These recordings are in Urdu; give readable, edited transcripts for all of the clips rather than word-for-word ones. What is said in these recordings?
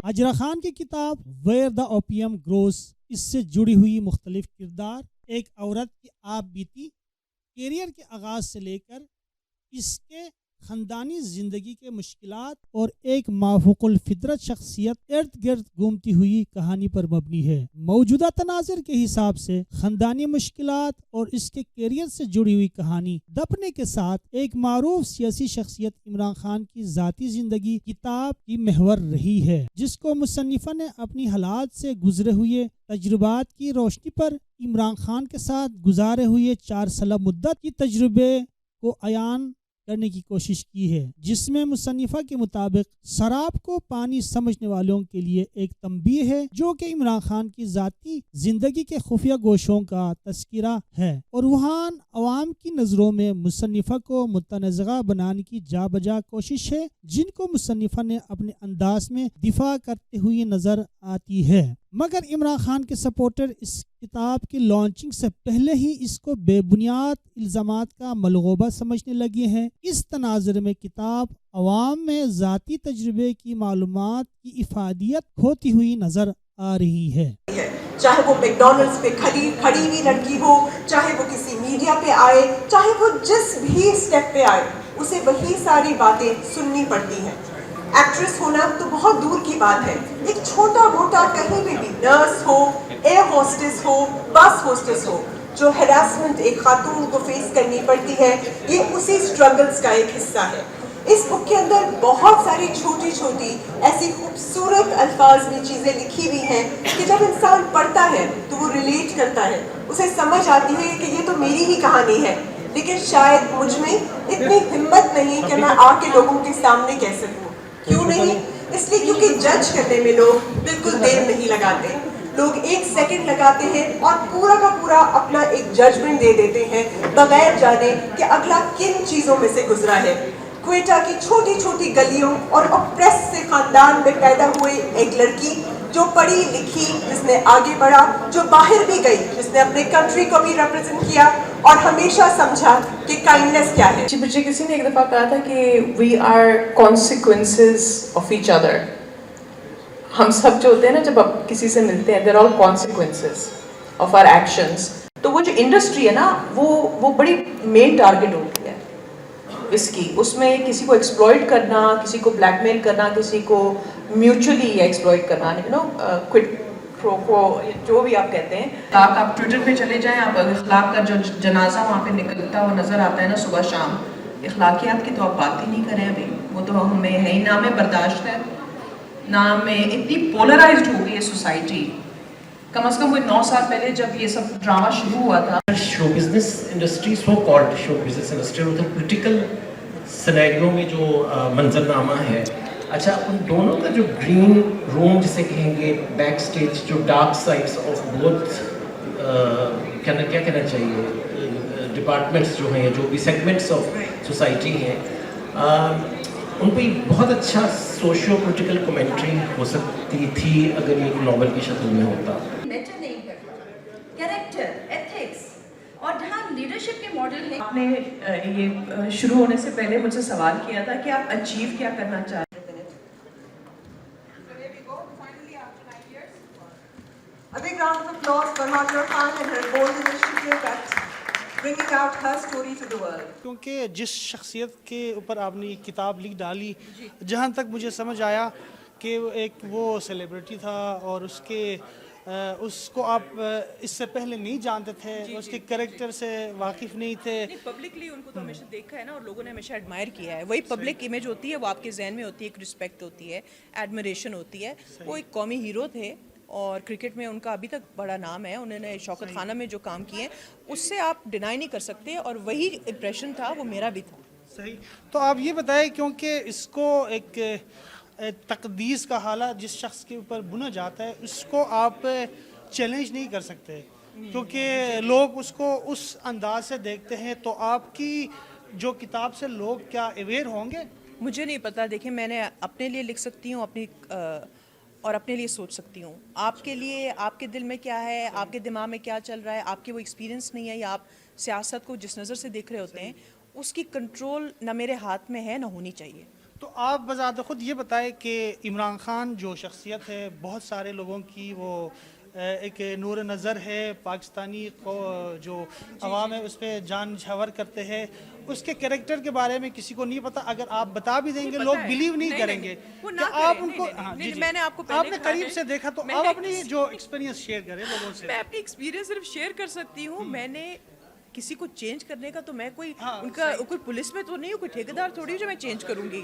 اجرا خان کی کتاب ویئر دا اوپیم گروز، اس سے جڑی ہوئی مختلف کردار، ایک عورت کی آپ بیتی کیریئر کے آغاز سے لے کر اس کے خاندانی زندگی کے مشکلات اور ایک مافوق الفطرت شخصیت ارد گرد گھومتی ہوئی کہانی پر مبنی ہے۔ موجودہ تناظر کے حساب سے خاندانی مشکلات اور اس کے کیریئر سے جڑی ہوئی کہانی دپنے کے ساتھ ایک معروف سیاسی شخصیت عمران خان کی ذاتی زندگی کتاب کی محور رہی ہے، جس کو مصنفہ نے اپنی حالات سے گزرے ہوئے تجربات کی روشنی پر عمران خان کے ساتھ گزارے ہوئے 4 سالہ مدت کی تجربے کو عیان کرنے کی کوشش کی ہے، جس میں مصنفہ کے مطابق سراب کو پانی سمجھنے والوں کے لیے ایک تنبیہ ہے، جو کہ عمران خان کی ذاتی زندگی کے خفیہ گوشوں کا تذکرہ ہے، اور وہاں عوام کی نظروں میں مصنفہ کو متنازعہ بنانے کی جا بجا کوشش ہے، جن کو مصنفہ نے اپنے انداز میں دفاع کرتے ہوئے نظر آتی ہے۔ مگر عمران خان کے سپورٹر اس کتاب کی لانچنگ سے پہلے ہی اس کو بے بنیاد الزامات کا ملغوبہ سمجھنے لگے ہیں۔ اس تناظر میں کتاب عوام میں ذاتی تجربے کی معلومات کی افادیت کھوتی ہوئی نظر آ رہی ہے۔ چاہے وہ میک ڈونلڈس پہ کھڑی ہوئی لڑکی ہو، چاہے وہ کسی میڈیا پہ آئے، چاہے وہ جس بھی اسٹیپ پہ آئے، اسے وہی ساری باتیں سننی پڑتی ہیں۔ ایکٹریس ہونا تو بہت دور کی بات ہے، ایک چھوٹا موٹا کہیں بھی نرس ہو، ایئر ہوسٹس ہو، بس ہوسٹس ہو، جو ہراسمنٹ ایک خاتون کو فیس کرنی پڑتی ہے، یہ اسی سٹرگلز کا ایک حصہ ہے۔ اس بک کے اندر بہت ساری چھوٹی چھوٹی ایسی خوبصورت الفاظ میں چیزیں لکھی ہوئی ہیں کہ جب انسان پڑھتا ہے تو وہ ریلیٹ کرتا ہے، اسے سمجھ آتی ہے کہ یہ تو میری ہی کہانی ہے، لیکن شاید مجھ میں اتنی ہمت نہیں کہ میں آ کے لوگوں کے سامنے کہہ سکوں۔ کیوں نہیں؟ اس لیے کیونکہ جج کرنے میں لوگ بالکل دیر نہیں لگاتے، لوگ 1 سیکنڈ لگاتے ہیں اور پورا کا پورا اپنا ایک ججمنٹ دے دیتے ہیں بغیر جانے کہ اگلا کن چیزوں میں سے گزرا ہے۔ کوئٹہ کی چھوٹی چھوٹی گلیوں اور اپریس سے خاندان میں پیدا ہوئے ایک لڑکی جو پڑھی لکھی، جس نے آگے بڑھا، جو باہر بھی گئی، جس نے اپنے کنٹری کو بھی ریپرزینٹ کیا اور ہمیشہ سمجھا کہ کائنڈنس کیا ہے۔ مجھے کسی نے ایک دفعہ کہا تھا کہ we are consequences of each other. ہم سب جو ہوتے ہیں نا، جب آپ کسی سے ملتے ہیں، there are consequences of our actions. تو وہ جو انڈسٹری ہے نا، وہ بڑی مین ٹارگٹ ہوتی ہے اس میں کسی کو ایکسپلائٹ کرنا، کسی کو بلیک میل کرنا، کسی کو میوچولی ایکسپلائٹ کرنا، کوئٹ پرو کو، جو بھی آپ کہتے ہیں۔ آپ ٹویٹر پہ چلے جائیں، آپ اخلاق کا جو جنازہ وہاں پہ نکلتا ہوا نظر آتا ہے نا صبح شام، اخلاقیات کی تو آپ بات ہی نہیں کریں ابھی، وہ تو ہمیں ہے ہی، نہ میں برداشت ہے، نہ میں، اتنی پولرائزڈ ہو گئی ہے سوسائٹی۔ کم از کم وہ 9 سال پہلے جب یہ سب ڈرامہ شروع ہوا تھا، show business industry, so called show business industry, مطلب پولیٹیکل سینیریو میں جو منظرنامہ ہے، اچھا ان دونوں کا جو گرین روم جسے کہیں گے، بیک سٹیج، جو ڈارک سائڈس آف بوتھ، کیا کہنا چاہیے، ڈپارٹمنٹس جو ہیں، جو بھی سیگمنٹس آف سوسائٹی ہیں، ان پہ بہت اچھا سوشیو پولیٹیکل کمنٹری ہو سکتی تھی اگر یہ ناول کی شکل میں ہوتا۔ میٹر نہیں کرتا کیریکٹر، ایتھکس، اور جہاں لیڈرشپ کے ماڈل ہیں۔ آپ نے یہ شروع ہونے سے پہلے مجھ سے سوال کیا تھا کہ آپ اچیو کیا کرنا چاہتے ہیں۔ A big round of applause for Hajra Khan and her bold initiative at bringing out her story to the world. کیونکہ جس شخصیت کے اوپر آپ نے یہ کتاب لکھ ڈالی، جہاں تک مجھے سمجھ آیا کہ وہ سیلیبریٹی تھا، اور اس کو آپ اس سے پہلے نہیں جانتے تھے، اس کے کریکٹر سے واقف نہیں تھے۔ پبلکلی ان کو تو ہمیشہ دیکھا ہے نا، اور لوگوں نے ہمیشہ ایڈمائر کیا ہے، وہی پبلک امیج ہوتی ہے، وہ آپ کے ذہن میں ہوتی ہے، ایک رسپیکٹ ہوتی ہے، ایڈمریشن ہوتی ہے۔ وہ ایک قومی ہیرو تھے، اور کرکٹ میں ان کا ابھی تک بڑا نام ہے، انہوں نے شوکت خانہ میں جو کام کیے ہیں اس سے آپ ڈینائی نہیں کر سکتے، اور وہی امپریشن تھا وہ میرا بھی تھا۔ صحیح۔ تو آپ یہ بتائیں، کیونکہ اس کو ایک تقدیس کا حالہ جس شخص کے اوپر بنا جاتا ہے، اس کو آپ چیلنج نہیں کر سکتے، کیونکہ لوگ اس کو اس انداز سے دیکھتے ہیں، تو آپ کی جو کتاب سے لوگ کیا اویئر ہوں گے؟ مجھے نہیں پتا، دیکھیں میں نے اپنے لیے لکھ سکتی ہوں، اپنی اور اپنے لیے سوچ سکتی ہوں. آپ کے لیے آپ کے دل میں کیا ہے, آپ کے دماغ میں کیا چل رہا ہے, آپ کے وہ ایکسپیرینس نہیں ہے, یا آپ سیاست کو جس نظر سے دیکھ رہے ہوتے ہیں, اس کی کنٹرول نہ میرے ہاتھ میں ہے نہ ہونی چاہیے. تو آپ بذات خود یہ بتائیں کہ عمران خان جو شخصیت ہے بہت سارے لوگوں کی وہ ایک نور نظر ہے, پاکستانی کو جو عوام ہے اس پہ جان نچھاور کرتے ہیں, اس کے کریکٹر کے بارے میں کسی کو نہیں پتا. اگر آپ بتا بھی دیں گے لوگ بلیو نہیں کریں گے کہ آپ ان کو, میں نے آپ کو آپ نے قریب سے دیکھا, تو آپ اپنی جو ایکسپیرینس شیئر کریں لوگوں سے. میں اپنی ایکسپیرینس صرف شیئر کر سکتی ہوں. میں نے کسی کو چینج کرنے کا تو میں کوئی ان کا کوئی پولیس میں تو نہیں ہوں, کوئی ٹھیکیدار تھوڑی ہوں جو میں چینج کروں گی.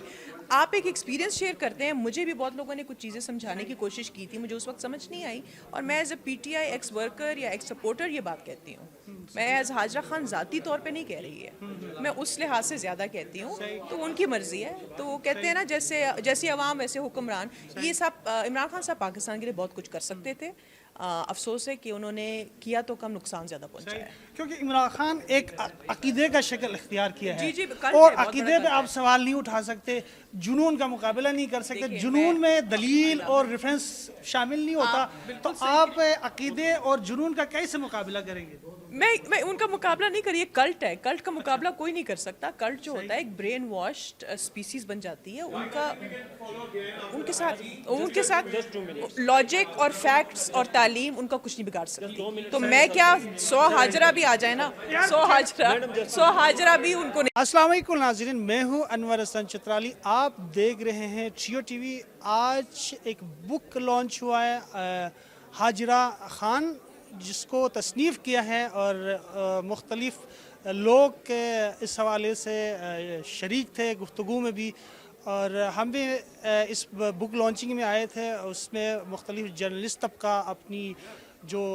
آپ ایک ایکسپیرینس شیئر کرتے ہیں. مجھے بھی بہت لوگوں نے کچھ چیزیں سمجھانے کی کوشش کی تھی, مجھے اس وقت سمجھ نہیں آئی, اور میں as a P T I x worker یا ایکس سپورٹر یہ بات کہتی ہوں. میں ایز حاجرہ خان ذاتی طور پہ نہیں کہہ رہی ہے, میں اس لحاظ سے زیادہ کہتی ہوں. تو ان کی مرضی ہے. تو وہ کہتے ہیں نا جیسے عوام ویسے حکمران. یہ سب عمران خان صاحب پاکستان کے لیے بہت کچھ کر سکتے تھے. افسوس ہے کہ انہوں نے کیا تو کم, نقصان زیادہ پہنچا ہے. کیونکہ عمران خان ایک عقیدے کا شکل اختیار کیا ہے, جی اور عقیدے پہ آپ سوال نہیں اٹھا سکتے, جنون کا مقابلہ نہیں کر سکتے. جنون میں دلیل اور ریفرنس شامل نہیں ہوتا, تو آپ عقیدے اور جنون کا کیسے مقابلہ کریں گے؟ میں ان کا مقابلہ نہیں کری. کلٹ ہے, کلٹ کا مقابلہ کوئی نہیں کر سکتا. کلٹ جو ہوتا ہے ایک برین واشڈ اسپیسیز بن جاتی ہے. ان کے ساتھ لاجک اور فیکٹس اور تعلیم ان کا کچھ نہیں بگاڑ سکتی. تو میں کیا 100 حاجرہ بھی آ جائے نا, 100 حاجرہ بھی ان کو نہیں. السلام علیکم ناظرین, میں ہوں انور حسن چترالی, آپ دیکھ رہے ہیں جیو ٹی وی. آج ایک بک لانچ ہوا ہے حاجرہ خان, جس کو تصنیف کیا ہے, اور مختلف لوگ اس حوالے سے شریک تھے گفتگو میں بھی, اور ہم بھی اس بک لانچنگ میں آئے تھے. اس میں مختلف جرنلسٹ طبقہ اپنی جو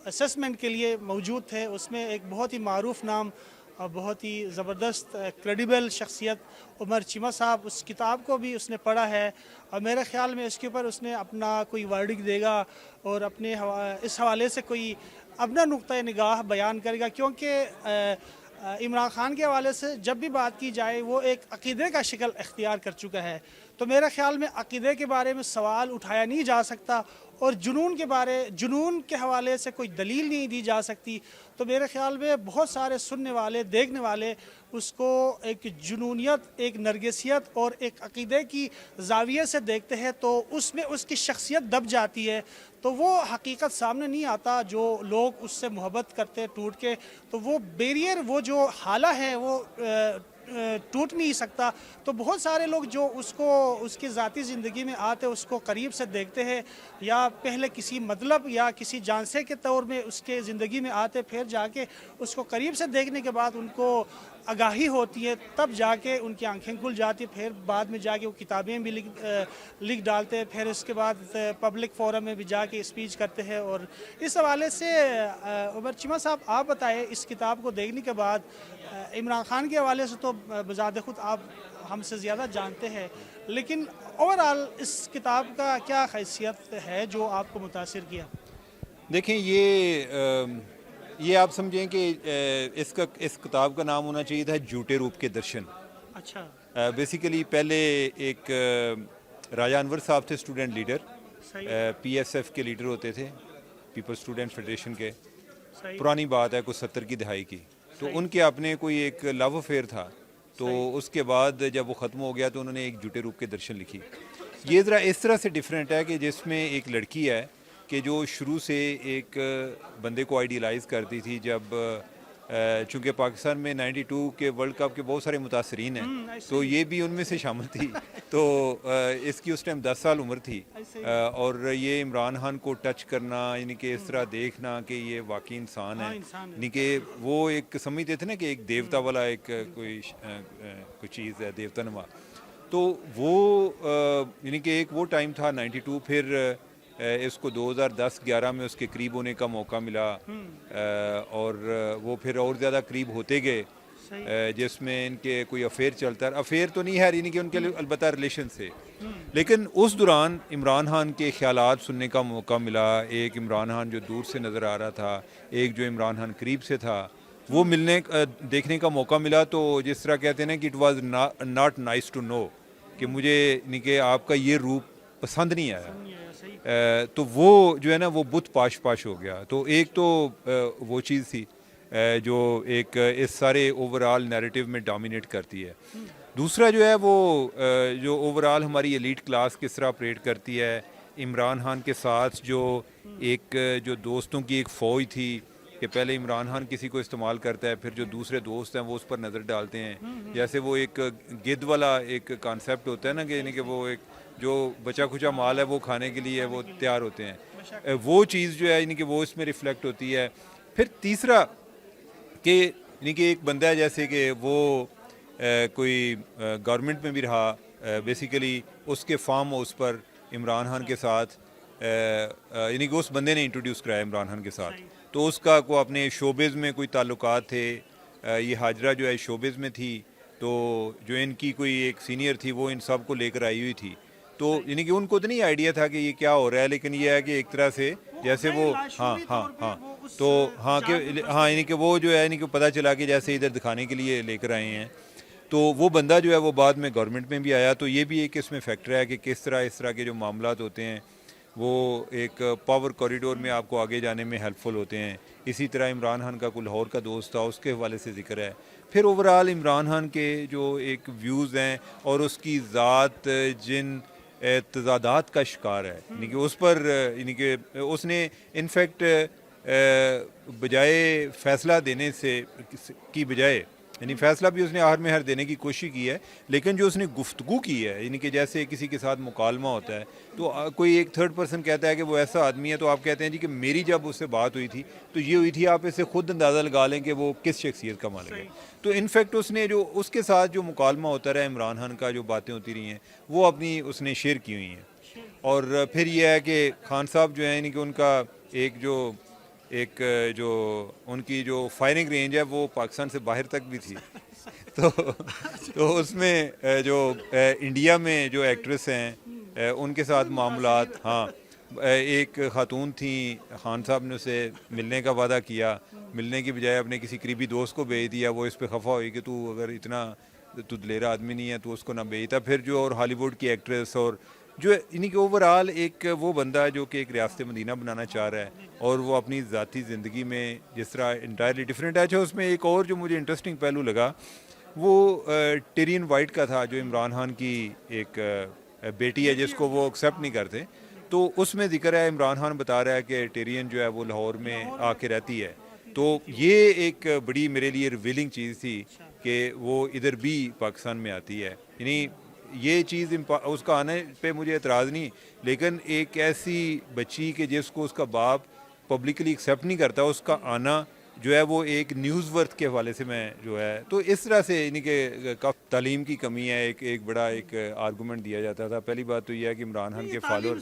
اسسمنٹ کے لیے موجود تھے. اس میں ایک بہت ہی معروف نام اور بہت ہی زبردست کریڈیبل شخصیت عمر چیمہ صاحب, اس کتاب کو بھی اس نے پڑھا ہے, اور میرے خیال میں اس کے اوپر اس نے اپنا کوئی ورڈک دے گا, اور اپنے اس حوالے سے کوئی اپنا نقطۂ نگاہ بیان کرے گا. کیونکہ عمران خان کے حوالے سے جب بھی بات کی جائے وہ ایک عقیدے کا شکل اختیار کر چکا ہے. تو میرے خیال میں عقیدے کے بارے میں سوال اٹھایا نہیں جا سکتا, اور جنون کے حوالے سے کوئی دلیل نہیں دی جا سکتی. تو میرے خیال میں بہت سارے سننے والے, دیکھنے والے اس کو ایک جنونیت, ایک نرگسیت اور ایک عقیدے کی زاویے سے دیکھتے ہیں, تو اس میں اس کی شخصیت دب جاتی ہے. تو وہ حقیقت سامنے نہیں آتا جو لوگ اس سے محبت کرتے ٹوٹ کے. تو وہ بیریئر, وہ جو حالہ ہے وہ ٹوٹ نہیں سکتا. تو بہت سارے لوگ جو اس کی ذاتی زندگی میں آتے اس کو قریب سے دیکھتے ہیں, یا پہلے کسی مطلب یا کسی جانسے کے طور میں اس کے زندگی میں آتے, پھر جا کے اس کو قریب سے دیکھنے کے بعد ان کو آگاہی ہوتی ہے, تب جا کے ان کی آنکھیں کھل جاتی ہیں. پھر بعد میں جا کے وہ کتابیں بھی لکھ ڈالتے ہیں, پھر اس کے بعد پبلک فورم میں بھی جا کے اسپیچ کرتے ہیں. اور اس حوالے سے عمر چیمہ صاحب, آپ بتائیں, اس کتاب کو دیکھنے کے بعد عمران خان کے حوالے سے تو بذات خود آپ ہم سے زیادہ جانتے ہیں, لیکن اوورآل اس کتاب کا کیا حیثیت ہے جو آپ کو متاثر کیا؟ دیکھیں, یہ آپ سمجھیں کہ اس کتاب کا نام ہونا چاہیے تھا جھوٹے روپ کے درشن. اچھا. بیسیکلی پہلے ایک راجہ انور صاحب تھے, student leader, P S F کے لیڈر ہوتے تھے, پیپل اسٹوڈنٹ فیڈریشن کے. پرانی بات ہے, کوئی 70 کی دہائی کی. تو ان کے اپنے کوئی ایک لو افیئر تھا, تو اس کے بعد جب وہ ختم ہو گیا تو انہوں نے ایک جھوٹے روپ کے درشن لکھی. یہ ذرا اس طرح سے ڈیفرنٹ ہے کہ جس میں ایک لڑکی ہے کہ جو شروع سے ایک بندے کو آئیڈیلائز کرتی تھی. جب چونکہ پاکستان میں 92 کے ورلڈ کپ کے بہت سارے متاثرین ہیں, تو یہ بھی ان میں سے شامل تھی. تو اس کی اس ٹائم 10 سال عمر تھی, اور یہ عمران خان کو ٹچ کرنا, یعنی کہ اس طرح دیکھنا کہ یہ واقعی انسان ہے, یعنی کہ وہ ایک سمجھتے تھے نا کہ ایک دیوتا والا ایک کوئی چیز ہے, دیوتا نما. تو وہ یعنی کہ ایک وہ ٹائم تھا 92. پھر اس کو 2010-11 میں اس کے قریب ہونے کا موقع ملا, اور وہ پھر اور زیادہ قریب ہوتے گئے, جس میں ان کے کوئی افیئر چلتا ہے. افیئر تو نہیں ہے, یعنی کہ ان کے البتہ ریلیشن سے, لیکن اس دوران عمران خان کے خیالات سننے کا موقع ملا. ایک عمران خان جو دور سے نظر آ رہا تھا, ایک جو عمران خان قریب سے تھا, وہ دیکھنے کا موقع ملا. تو جس طرح کہتے ہیں نا کہ it was not nice to know, کہ مجھے یعنی کہ آپ کا یہ روپ پسند نہیں آیا. تو وہ جو ہے نا وہ بت پاش پاش ہو گیا. تو ایک تو وہ چیز تھی جو ایک اس سارے اوور آل نیریٹو میں ڈومینیٹ کرتی ہے. دوسرا جو ہے وہ جو اوور آل ہماری ایلیٹ کلاس کس طرح آپریٹ کرتی ہے. عمران خان کے ساتھ جو ایک جو دوستوں کی ایک فوج تھی کہ پہلے عمران خان کسی کو استعمال کرتا ہے, پھر جو دوسرے دوست ہیں وہ اس پر نظر ڈالتے ہیں. جیسے وہ ایک گد والا ایک کانسیپٹ ہوتا ہے نا کہ یعنی کہ وہ ایک جو بچا کھچا مال ہے وہ کھانے کے لیے وہ تیار ہوتے ہیں. وہ چیز جو ہے یعنی کہ وہ اس میں ریفلیکٹ ہوتی ہے. پھر تیسرا کہ یعنی کہ ایک بندہ ہے جیسے کہ وہ کوئی گورنمنٹ میں بھی رہا, بیسیکلی اس کے فارم ہاؤس پر عمران خان کے ساتھ یعنی کہ اس بندے نے انٹروڈیوس کرایا عمران خان کے ساتھ, تو اس کا کو اپنے شوبز میں کوئی تعلقات تھے. یہ حاجرہ جو ہے شوبز میں تھی, تو جو ان کی کوئی ایک سینئر تھی وہ ان سب کو لے کر آئی ہوئی تھی. تو یعنی کہ ان کو تو نہیں آئیڈیا تھا کہ یہ کیا ہو رہا ہے, لیکن یہ ہے کہ ایک طرح سے جیسے وہ تو یعنی کہ وہ جو ہے یعنی کہ پتہ چلا کہ جیسے ادھر دکھانے کے لیے لے کر آئے ہیں. تو وہ بندہ جو ہے وہ بعد میں گورنمنٹ میں بھی آیا. تو یہ بھی ایک اس میں فیکٹر ہے کہ کس طرح اس طرح کے جو معاملات ہوتے ہیں وہ ایک پاور کوریڈور میں آپ کو آگے جانے میں ہیلپ فل ہوتے ہیں. اسی طرح عمران خان کا کوئی لاہور کا دوست تھا, اس کے حوالے سے ذکر ہے. پھر اوور آل عمران خان کے جو ایک ویوز ہیں اور اس کی ذات جن تضادات کا شکار ہے, یعنی کہ اس پر یعنی کہ اس نے انفیکٹ بجائے فیصلہ دینے سے کی بجائے یعنی فیصلہ بھی اس نے آخر میں ہر دینے کی کوشش کی ہے, لیکن جو اس نے گفتگو کی ہے یعنی کہ جیسے کسی کے ساتھ مکالمہ ہوتا ہے تو کوئی ایک تھرڈ پرسن کہتا ہے کہ وہ ایسا آدمی ہے, تو آپ کہتے ہیں جی کہ میری جب اس سے بات ہوئی تھی تو یہ ہوئی تھی, آپ اس سے خود اندازہ لگا لیں کہ وہ کس شخصیت کا مالک ہے. تو انفیکٹ اس نے جو اس کے ساتھ جو مکالمہ ہوتا رہا عمران خان کا, جو باتیں ہوتی رہی ہیں وہ اپنی اس نے شیئر کی ہوئی ہیں. اور پھر یہ ہے کہ خان صاحب جو ہیں یعنی کہ ان کا ایک جو ان کی جو فائرنگ رینج ہے وہ پاکستان سے باہر تک بھی تھی. تو اس میں جو انڈیا میں جو ایکٹریس ہیں ان کے ساتھ معاملات, ہاں ایک خاتون تھیں, خان صاحب نے اسے ملنے کا وعدہ کیا, ملنے کی بجائے اپنے کسی قریبی دوست کو بھیج دیا. وہ اس پہ خفا ہوئی کہ تو اگر اتنا تو دلیر آدمی نہیں ہے تو اس کو نہ بھیجتا. پھر جو اور ہالی ووڈ کی ایکٹریس اور جو یعنی کہ اوور آل ایک وہ بندہ ہے جو کہ ایک ریاست مدینہ بنانا چاہ رہا ہے اور وہ اپنی ذاتی زندگی میں جس طرح انٹائرلی ڈفرینٹ ہے. اچھا اس میں ایک اور جو مجھے انٹرسٹنگ پہلو لگا وہ ٹیرین وائٹ کا تھا, جو عمران خان کی ایک بیٹی ہے جس کو وہ ایکسیپٹ نہیں کرتے. تو اس میں ذکر ہے عمران خان بتا رہا ہے کہ ٹیرین جو ہے وہ لاہور میں آ کے رہتی ہے. تو یہ ایک بڑی میرے لیے ریویلنگ چیز تھی کہ وہ ادھر بھی پاکستان میں آتی ہے. یعنی یہ چیز اس کا آنے پہ مجھے اعتراض نہیں, لیکن ایک ایسی بچی کہ جس کو اس کا باپ پبلکلی ایکسیپٹ نہیں کرتا, اس کا آنا جو ہے وہ ایک نیوز ورتھ کے حوالے سے میں جو ہے تو اس طرح سے یعنی کہ تعلیم کی کمی ہے ایک بڑا ایک آرگومنٹ دیا جاتا تھا. پہلی بات تو یہ ہے کہ عمران خان کے فالوور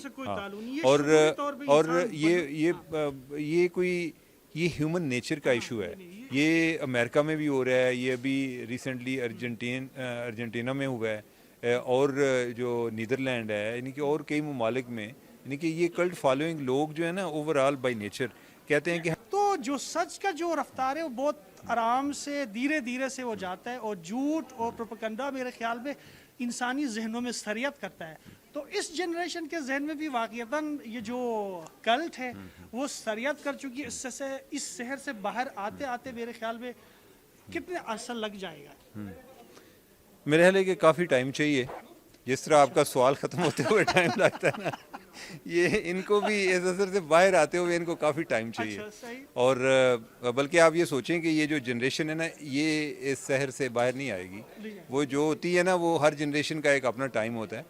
اور یہ کوئی یہ ہیومن نیچر کا ایشو ہے. یہ امریکہ میں بھی ہو رہا ہے, یہ ابھی ریسنٹلی ارجنٹینا میں ہوا ہے, اور جو نیدرلینڈ ہے یعنی کہ اور کئی ممالک میں یعنی کہ یہ کلٹ فالوئنگ لوگ جو ہے نا اوور آل بائی نیچر کہتے ہیں کہ تو جو سچ کا جو رفتار ہے وہ بہت آرام سے دھیرے دھیرے سے وہ جاتا ہے, اور جھوٹ اور پروپیگنڈا میرے خیال میں انسانی ذہنوں میں سریت کرتا ہے. تو اس جنریشن کے ذہن میں بھی واقعتاً یہ جو کلٹ ہے وہ سریت کر چکی ہے. اس شہر سے باہر آتے آتے میرے خیال میں کتنے عرصہ لگ جائے گا؟ میرے خیال ہے کہ کافی ٹائم چاہیے. جس طرح آپ کا سوال ختم ہوتے ہوئے ٹائم لگتا ہے نا, یہ ان کو بھی اس اثر سے باہر آتے ہوئے ان کو کافی ٹائم چاہیے. اور بلکہ آپ یہ سوچیں کہ یہ جو جنریشن ہے نا یہ اس شہر سے باہر نہیں آئے گی. وہ جو ہوتی ہے نا وہ ہر جنریشن کا ایک اپنا ٹائم ہوتا ہے.